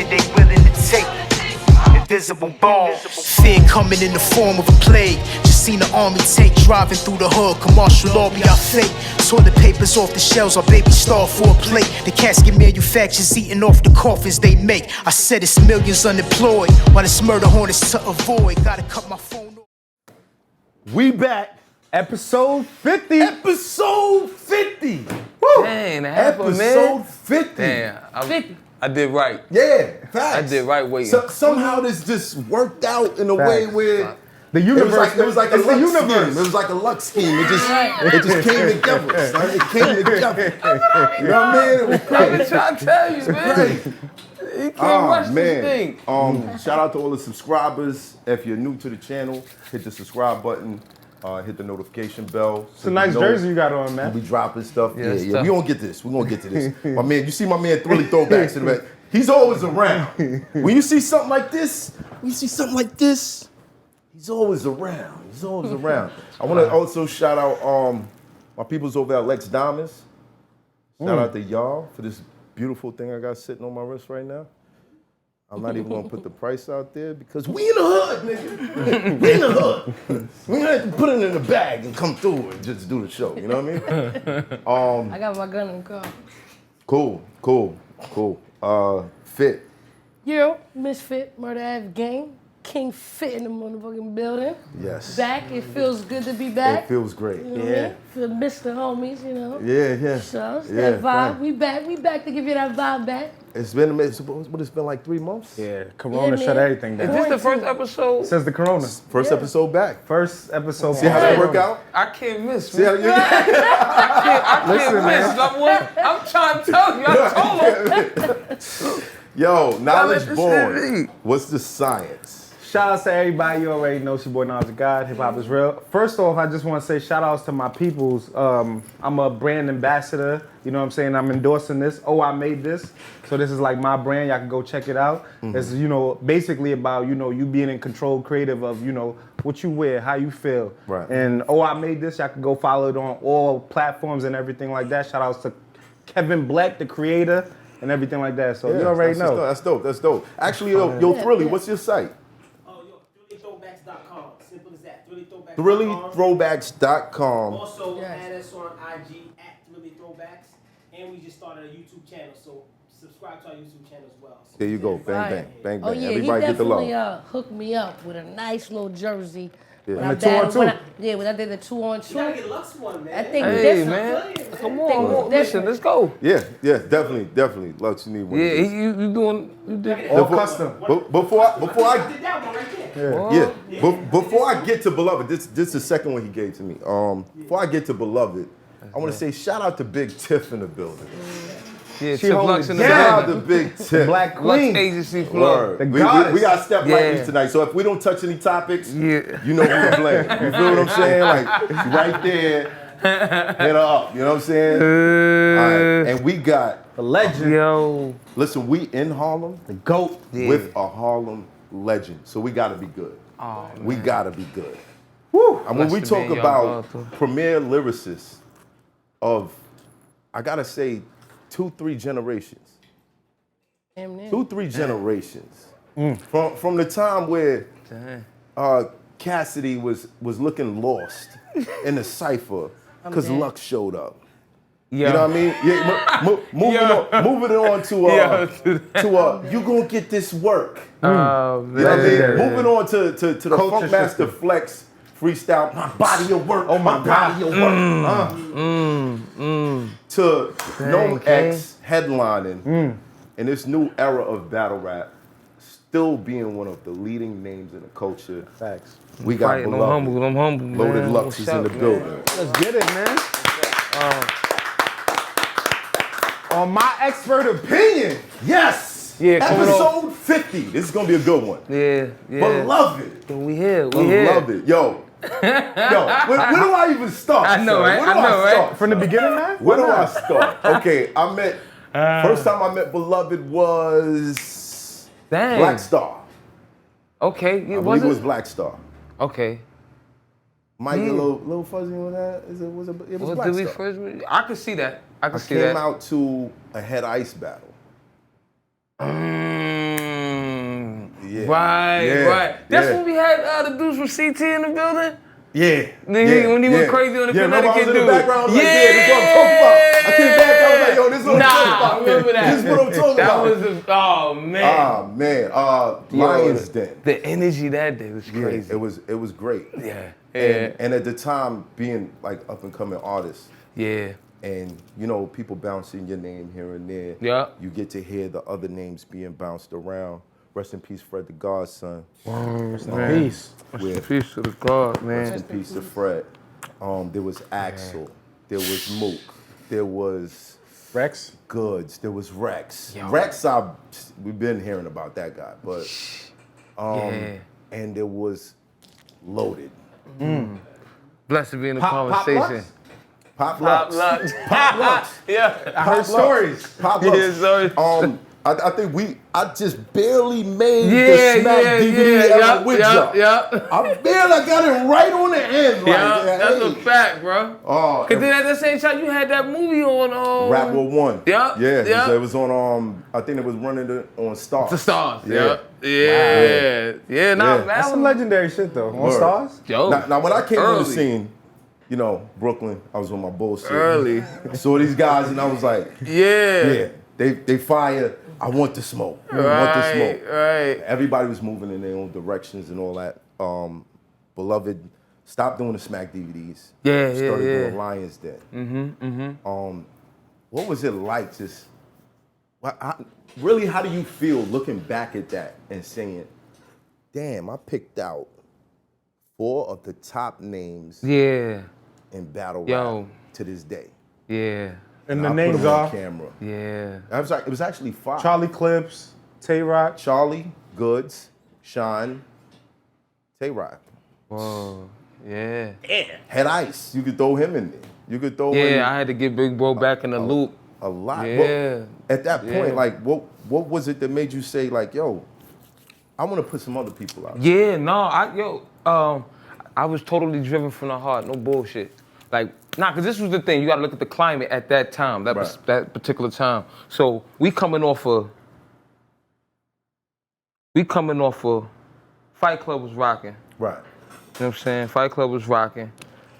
whatever they willing to take. Invisible bombs. Fear coming in the form of a plague. Just seen an army tank driving through the hood. Commercial law be our fate. Toilet papers off the shelves, our baby star for a plate. The casket manufacturers eating off the coffins they make. I said it's millions unemployed, while it's murder hornets to avoid. Gotta cut my phone off. We back. Episode 50. Episode 50. Woo. Dang, Episode 50. Damn, I did right. Yeah, facts. I did right waiting. So, somehow this just worked out in a way where the universe. It was like a luck scheme. It was like a luck scheme. It just came together. Son. It came together. You know what I mean? It was crazy. I've been trying to tell you, man. You can't rush this thing. Shout out to all the subscribers. If you're new to the channel, hit the subscribe button. Hit the notification bell. It's a nice jersey you got on, man. We dropping stuff. Yeah. We gonna get this. We gonna get to this. My man, you see my man Thrilly Throwbacks to the back. He's always around. When you see something like this, he's always around. He's always around. I want to also shout out my peoples over at Lex Diamonds. Shout out to y'all for this beautiful thing I got sitting on my wrist right now. I'm not even gonna put the price out there because we in the hood, nigga. We in the hood. We don't have to put it in the bag and come through and just do the show. You know what I mean? I got my gun in the car. Cool. Fit. Yo, Misfit, Murder Ave Gang, King Fit in the motherfucking building. Yes. Back, it feels good to be back. It feels great. You know what I mean? Feel Mr. Homies, you know. Yeah. So, it's that vibe. We back to give you that vibe back. It's been like 3 months? Yeah, Corona shut everything down. Is this the first episode? Says the Corona. First episode back. First episode. See how that work out? I can't miss, See how man. you I can't miss. I'm trying to tell you. I told him. Yo, Knowledge this Born. shit. What's the science? Shout outs to everybody. You already know it's your boy Knowledge of God. Hip hop is real. First off, I just want to say shout outs to my peoples. I'm a brand ambassador. You know what I'm saying? I'm endorsing this. Oh, I made this. So this is like my brand. Y'all can go check it out. It's, basically about, you being in control, creative of, what you wear, how you feel. Right. And oh, I made this. Y'all can go follow it on all platforms and everything like that. Shout outs to Kevin Black, the creator, and everything like that. So you already know. That's dope. Actually, yo, Thrilly, what's your site? ThrillyThrowbacks.com. Simple as that. ThrillyThrowbacks.com. Also, add us on IG at ThrillyThrowbacks. And we just started a YouTube channel, so subscribe to our YouTube channel as well. So There you go. Bang. Oh yeah, Everybody he get the love. definitely hooked me up with a nice little jersey. Yeah. When And I the 2-on-2. when I did the 2-on-2. you gotta get Lux one, man. I think Hey, different. man. Come Think on. it's Listen, let's go. Yeah, definitely. Lux, you need one. Yeah, of these. you did. All custom. Before I did that one right there. before I get to Beloved, this is the second one he gave to me. Before I get to Beloved, I want to say shout out to Big Tiff in the building. Yeah, She Tip hold Lux it in the down. Shout out building. to Big Tiff. Black Lux Queen. Agency Flow. Word. The We goddess. got step Yeah. like these tonight. So if we don't touch any topics, Yeah. you know who to blame. You feel what I'm saying? Like right there, hit her up. You know what I'm saying? All right. And we got The legend. Yo. listen. We in Harlem The GOAT. with a Harlem legend, so we got to be good. Oh, We got to be good. Woo. And when we Blessed to be talk in your about brother. premier lyricists of, I gotta say, 2-3 generations. Damn near. 2-3 generations. From the time where Cassidy was looking lost in the cipher because dead. Lux showed up. Yo. You know what I mean? Yeah, moving on to you gonna get this work. Oh, You know what I mean? Moving on to the Culture Funkmaster shifter. Flex freestyle. My body of work. Oh my body of work. To Gnome X headlining in this new era of battle rap, still being one of the leading names in the culture. Facts. We got Fighting, I'm Beloved. humble, man. Loaded Lux What's is up, in the man? building. Let's get it, man. On my expert opinion. Yes! Yeah, coming Episode 50. This is gonna be a good one. Yeah. Beloved. We here. We here. Beloved. Yo, where do I even start? I know, son? right? Where do I know, right? start, From the son? beginning, man? Where do I start? Okay, I met, first time I met Beloved was Dang. Black Star. Okay. I believe it was Black Star. Okay. Might get a little fuzzy on that. It was What Black did we Star. first? I could see that. I I could see came that. out to a Head Ice battle. Right. That's when we had the dudes from CT in the building. When he went crazy on the Connecticut dude. In the background, I was like, this is what I'm talking about. I came back, I was like, yo, this is what I'm talking about. I remember that. This is what I'm talking about. That was Lions Den. The energy that day was crazy. It was great. Yeah. And at the time, being like up and coming artists. Yeah. And people bouncing your name here and there. Yeah. You get to hear the other names being bounced around. Rest in peace, Fred the Godson. Rest in peace. Rest in peace to the God, man. Rest in peace to Fred. There was Axel. There was Mook. There was Rex. Goods. There was Rex. Yo. Rex, we've been hearing about that guy, but and there was Loaded. Blessed to be in the conversation. Pop Lux. Pop Lux. Yeah. I heard stories. Pop Lux. Yeah, sorry. I think I just barely made the Smack DVD ever with y'all. I barely got it right on the end. That's a fact, bro. Cause then at the same time you had that movie on Rap War 1. Yeah. It was on I think it was running on Stars. The Stars. Yeah. Man. That's some legendary shit though. On Stars. Yo. Now when I came on the scene, Brooklyn, I was on my bullshit. Early. Saw these guys and I was like, they fire. I want the smoke. I want the smoke. Right. Everybody was moving in their own directions and all that. Beloved stopped doing the Smack DVDs. Started doing Lions Den. What was it like just, really, how do you feel looking back at that and saying, damn, I picked out 4 of the top names in battle rap to this day. And And the I put names them on are camera. Yeah. It was actually 5. Charlie Clips, Tay Rock. Charlie, Goods, Sean, Tay Rock. Whoa. Yeah. Head Ice. You could throw him in there. You could throw in I had to get Big Bro back in the loop. a lot. Yeah. At that point, like, what was it that made you say, like, yo, I want to put some other people out? Yeah, no, I was totally driven from the heart, no bullshit. Like, cause this was the thing, you gotta look at the climate at that time, that particular time. So we coming off of Fight Club was rocking. Right. You know what I'm saying? Fight Club was rocking.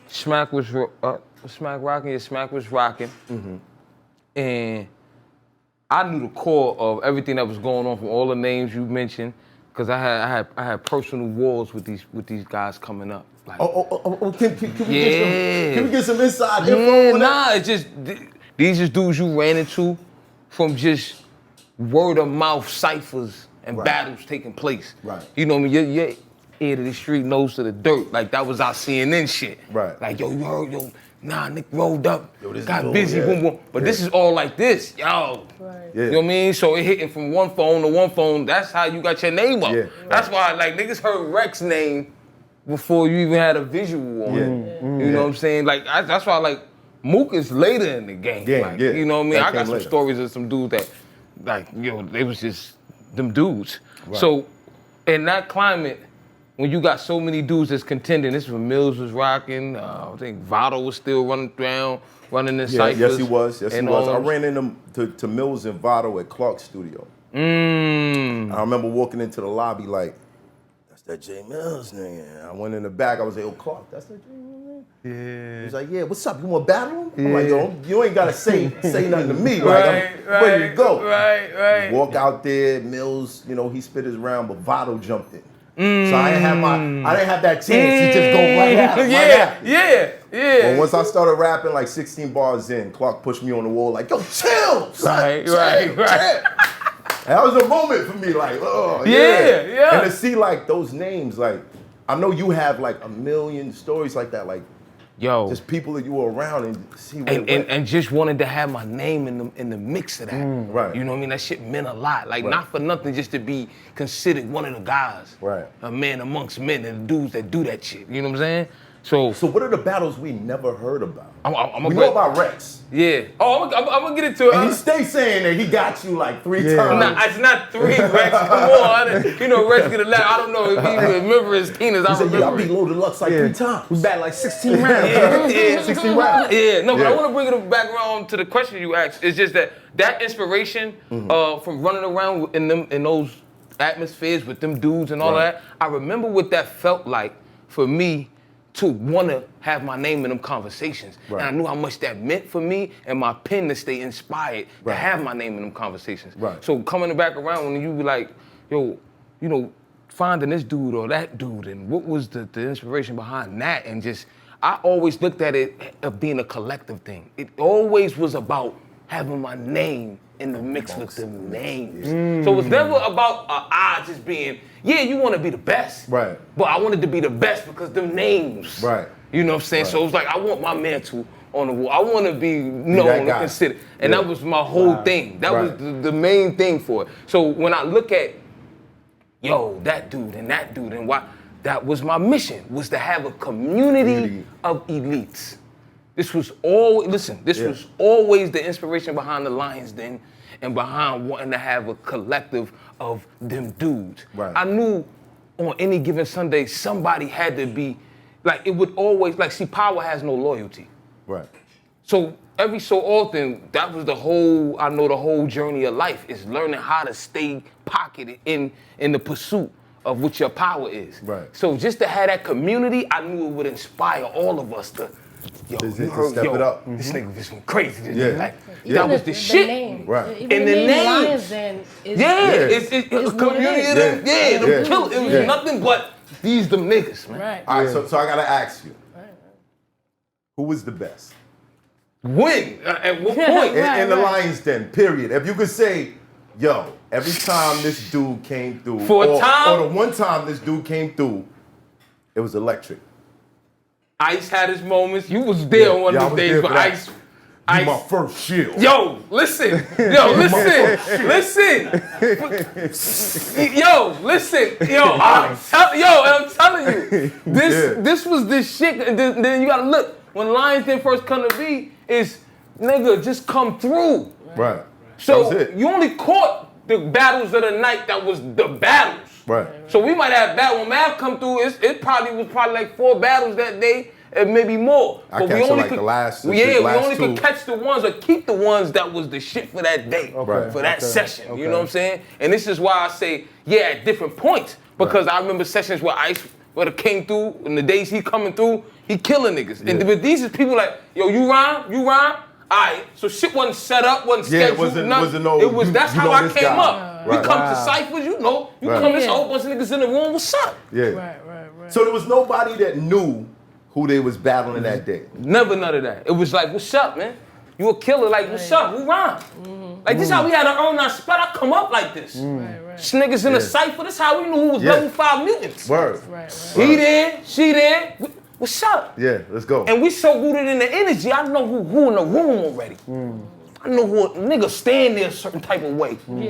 Smack was Smack rocking, Smack was rocking. And I knew the core of everything that was going on from all the names you mentioned, because I had personal wars with these guys coming up. Like, can we get some inside info on that? It's just these just dudes you ran into from just word of mouth ciphers and battles taking place. Right. You know what I mean? Your ear to the street, nose to the dirt. Like that was our CNN shit. Right. Like you heard, Nick rolled up, this got is busy, boom, boom. But this is all like this, Right. You know what I mean? So it hitting from one phone to one phone. That's how you got your name up. Yeah. That's why like niggas heard Rex's name before you even had a visual on it. You know what I'm saying? Like that's why like Mook is later in the game. You know what I mean? I got some stories of some dudes that like, they was just them dudes. Right. So in that climate, when you got so many dudes that's contending, this is when Mills was rocking, I think Votto was still running the ciphers. Yes, he was. I ran into Mills and Votto at Clark's studio. I remember walking into the lobby like, that's that J Mills nigga. I went in the back, I was like, yo, Clark, that's that J Mills nigga? He was like, yeah, what's up? You want to battle him? I'm like, yo, you ain't got to say nothing to me. Like, I'm ready to go. Right. Walk out there, Mills, he spit his round, but Votto jumped in. So I didn't have that chance to just go right at him. Yeah. Well, once I started rapping like 16 bars in, Clark pushed me on the wall like, yo, chill, son. Right. That was a moment for me, like, oh, yeah. And to see like those names, like, I know you have like a million stories like that, like, just people that you were around and see and just wanted to have my name in the mix of that. Right. You know what I mean? That shit meant a lot. Like not for nothing, just to be considered one of the guys. Right. A man amongst men and the dudes that do that shit. You know what I'm saying? So what are the battles we never heard about? We know about Rex. Yeah. Oh, I'm gonna get into it. And he stays saying that he got you like 3 times. Nah, it's not 3, Rex. Come on. Rex get a laugh. I don't know if he remember his penis. I remember. I beat Loaded Lux like 3 times. We battled like 16 rounds. 16 rounds. Yeah, no, but I want to bring it back around to the question you asked. It's just that inspiration from running around in those atmospheres with them dudes and all that. I remember what that felt like for me to want to have my name in them conversations. And I knew how much that meant for me and my pen to stay inspired to have my name in them conversations. So coming back around when you be like, yo, you know, finding this dude or that dude and what was the inspiration behind that, and just, I always looked at it of being a collective thing. It always was about having my name in the mix with the names. So it was never about I just being, yeah, you want to be the best. But I wanted to be the best because them names. You know what I'm saying? So it was like, I want my mantle on the wall. I want to be known and considered. And that was my whole thing. That was the main thing for it. So when I look at, yo, that dude and why, that was my mission, was to have a community of elites. This was always, was always the inspiration behind the Lions Den and behind wanting to have a collective of them dudes. I knew on any given Sunday, somebody had to be, like, it would always, like, see, power has no loyalty. So every so often, that was the whole journey of life, is learning how to stay pocketed in the pursuit of what your power is. So just to have that community, I knew it would inspire all of us to, yo, you heard, step it up. This nigga just went crazy. Like, that was the shit. Name. And the name. Lions Den is it's a community of them. Them killers. It was nothing but these them niggas, man. All right, so I gotta ask you, who was the best? When? At what point? In the Lions Den, period. If you could say, yo, every time this dude came through, or the one time this dude came through, it was electric. Ice had his moments. You was there on one of those days, but Ice. You my first shield. Yo, listen. Yo, listen. Yo, listen. Yo, I'm telling you, this was this shit. And then you gotta look. When Lions Den first come to be, is nigga just come through. So you only caught the battles of the night that was the battles. So we might have battle when Mav come through. It probably was like 4 battles that day, and maybe more. But we only could, we only could catch the ones or keep the ones that was the shit for that day, for that session. You know what I'm saying? And this is why I say, at different points, because I remember sessions where Ice would have came through, and the days he coming through, he killing niggas. And but these is people like, yo, you rhyme? Alright, so shit wasn't set up, wasn't scheduled, nothing. That's how I came up. We come to ciphers, you come, there's a whole bunch of niggas in the room, what's up? So there was nobody that knew who they was battling that day? Never none of that. It was like, what's up, man? You a killer, like, what's up? Who rhyme? Like, this how we had to earn our spot. I come up like this. This niggas in the cipher, this how we knew who was level 5 mutants. He there, she there. What's up? Let's go. And we so rooted in the energy, I know who in the room already. I know who a nigga stand there a certain type of way. He won.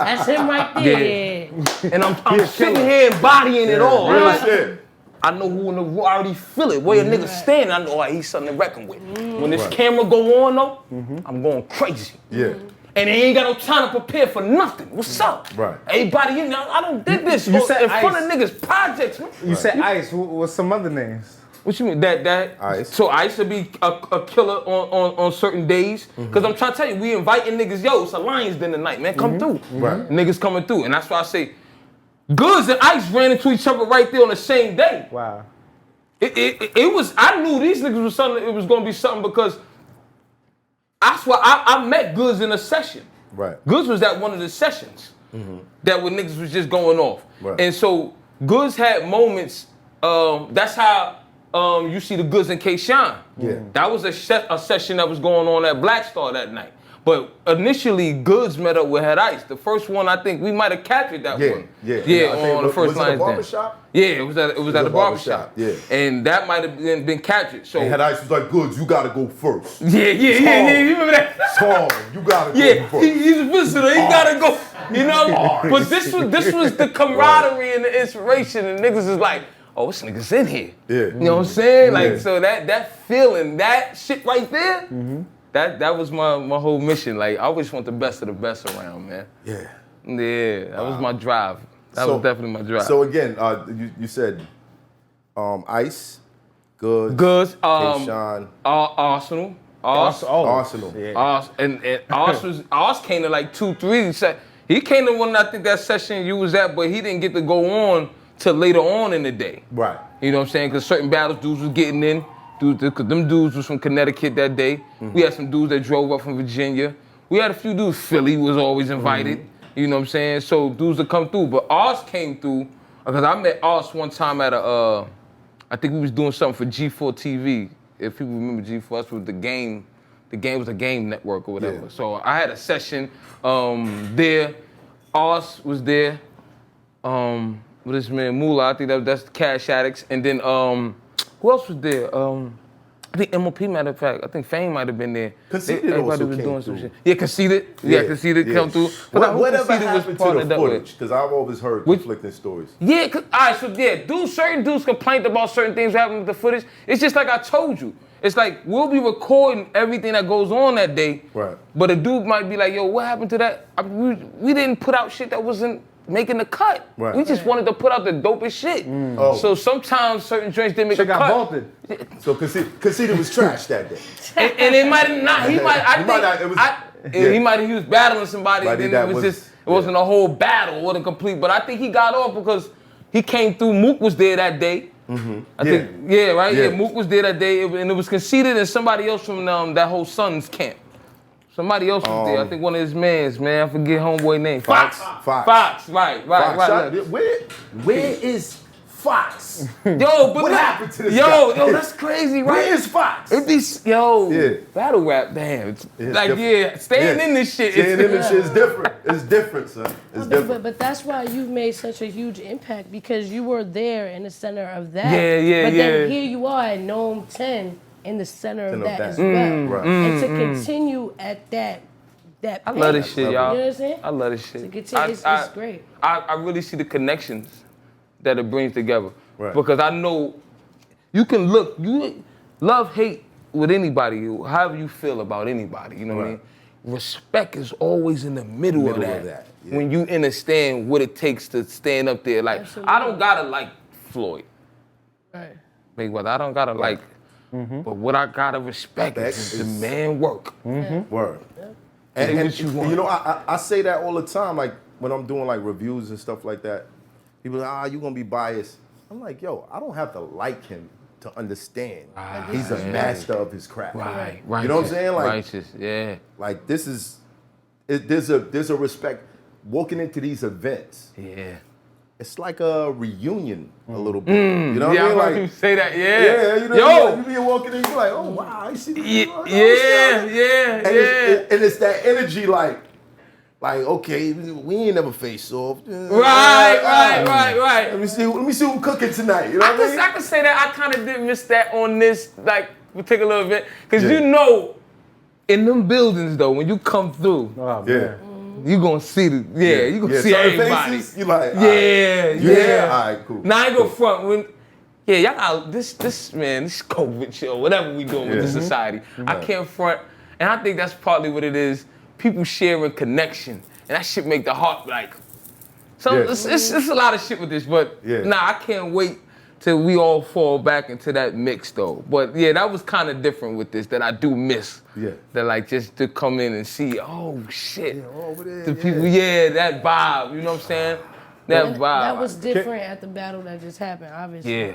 That's him right there. And I'm sitting here embodying it all. I know who in the room, I already feel it. Where a nigga standing, I know he's something to reckon with. When this camera go on though, I'm going crazy. And they ain't got no time to prepare for nothing. What's up? Everybody, I done did this in front of niggas' projects, man. You said Ice. What's some other names? What you mean? That Ice. So Ice would be a killer on certain days. Cause I'm trying to tell you, we inviting niggas, yo, it's a Lions Den tonight, man. Come through. Niggas coming through. And that's why I say, Goods and Ice ran into each other right there on the same day. Wow. It was, I knew these niggas was something, it was gonna be something because that's why I met Goods in a session. Goods was at one of the sessions that when niggas was just going off. And so Goods had moments, that's how you see the Goods and K-Shine. That was a session that was going on at Black Star that night. But initially, Goods met up with Head Ice. The first one, I think we might have captured that one. On the first line. Was it at the barbershop. And that might have been captured. So and Head Ice was like, Goods, you gotta go first. You remember that? Tom, you gotta go first. He's a visitor. He gotta go. You know. But this was the camaraderie and the inspiration. And niggas is like, oh, this nigga's in here. You know what I'm saying? Like, so that feeling, that shit right there. That was my whole mission. Like, I always want the best of the best around, man. That was my drive. That was definitely my drive. So again, you said Ice, Goods, K-Shine, Arsenal. Arsenal. And Ars came to like 2-3. He came to one, I think that session you was at, but he didn't get to go on till later on in the day. Right. You know what I'm saying? Because certain battles dudes was getting in, because them dudes was from Connecticut that day. We had some dudes that drove up from Virginia. We had a few dudes, Philly was always invited. You know what I'm saying? So dudes that come through, but Oz came through, because I met Oz one time at I think we was doing something for G4 TV. If people remember G4, that's what the game was a game network or whatever. Yeah. So I had a session there. Oz was there. With this man Moolah, I think that's the Cash Addicts. And then who else was there? I think MOP, matter of fact. I think Fame might have been there. Conceited Everybody also was came doing through. some shit. Yeah, Conceited. Yeah, Conceited come through. Whatever happened to the footage? Because I've always heard conflicting stories. Yeah, all right, so yeah, certain dudes complained about certain things happening with the footage. It's just like I told you. It's like we'll be recording everything that goes on that day. Right. But a dude might be like, yo, what happened to that? We didn't put out shit that wasn't making the cut. Right. We just wanted to put out the dopest shit. Oh. So sometimes certain joints didn't make a cut. Got vaulted. So Conceited was trash that day. and it might have not. He might have used battling somebody. And then it wasn't a whole battle. It wasn't complete. But I think he got off because he came through. Mook was there that day. I think, right? Yeah, Mook was there that day. And it was Conceited and somebody else from that whole Suns camp. Somebody else was there. I think one of his mans, man. I forget homeboy name. Fox. Right. Where is Fox? Yo, what happened to this guy? Yo, that's crazy, right? Where is Fox? Battle rap, damn. Staying in this shit. Staying in this shit is different. It's different, son. It's different. But that's why you've made such a huge impact, because you were there in the center of that. Yeah. But then here you are at Gnome 10 in the center of that as well. Right. And to continue at that I love this shit, y'all. You know what I'm saying? I love this shit. To continue, it's great. I really see the connections that it brings together. Right. Because I know you can look, you love, hate with anybody, however you feel about anybody, you know what I mean? Respect is always in the middle of that. Yeah. When you understand what it takes to stand up there. Like, absolutely. I don't gotta like Floyd. Right. Mayweather, I don't gotta like, but what I gotta respect is the man work. Word. And you know, I say that all the time, like when I'm doing like reviews and stuff like that. People are like, you gonna be biased. I'm like, yo, I don't have to like him to understand. He's a master of his craft. Right. You know what I'm saying? Like, righteous, yeah. Like there's a respect walking into these events. Yeah. It's like a reunion a little bit. You know what I mean? Like you say that, you know, you be walking in, you're like, oh wow, I see this. And it's that energy like, okay, we ain't never faced off. Right. Let me see who's cooking tonight. You know what I mean? I can say that I kind of did miss that on this like particular event, because you know, in them buildings though, when you come through, you gonna see you gonna see everybody. Faces, you like, all right, cool. Now I ain't go front when. Y'all got this COVID shit or whatever we doing with the society. I can't front, and I think that's partly what it is. People sharing connection, and that shit make the heart like. So it's a lot of shit with this, but I can't wait till we all fall back into that mix though. But that was kind of different with this that I do miss. Yeah. That like just to come in and see, oh shit, over there, the people, that vibe. You know what I'm saying? That vibe. That was different at the battle that just happened, obviously. Yeah.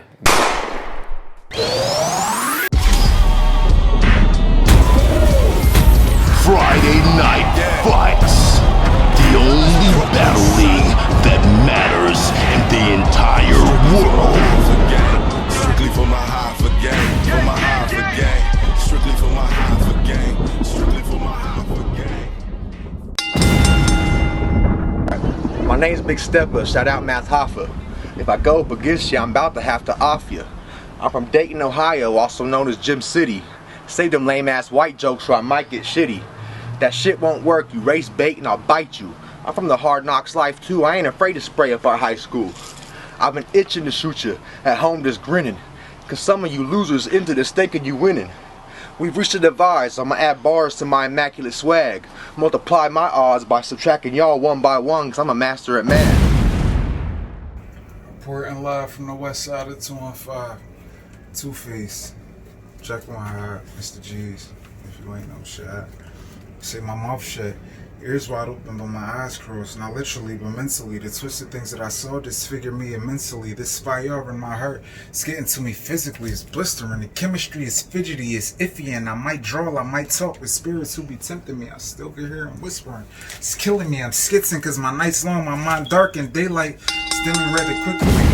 Friday Night Fights. The only battle league that matters in the entire world. Strictly for my Hoffa gang. For my Hoffa gang. Strictly for my Hoffa gang. Strictly for my Hoffa gang. My name's Big Stepper. Shout out Math Hoffa. If I go up against you, I'm about to have to off you. I'm from Dayton, Ohio, also known as Gym City. Say them lame ass white jokes or I might get shitty. That shit won't work, you race bait and I'll bite you. I'm from the hard knocks life too, I ain't afraid to spray up our high school. I've been itching to shoot you, at home just grinning. Cause some of you losers into this thinking you winning. We've reached a divide, so I'ma add bars to my immaculate swag. Multiply my odds by subtracting y'all one by one, cause I'm a master at math. Reporting live from the west side of 215. Two-Face. Check my heart, Mr. G's. If you ain't no shot. Say my mouth shut. Ears wide open, but my eyes closed. Not literally, but mentally. The twisted things that I saw disfigure me immensely. This fire in my heart is getting to me physically. It's blistering. The chemistry is fidgety. It's iffy, and I might draw. I might talk with spirits who be tempting me. I still can hear them whispering. It's killing me. I'm skitzing because my night's long. My mind dark and daylight. Stimming rather quickly.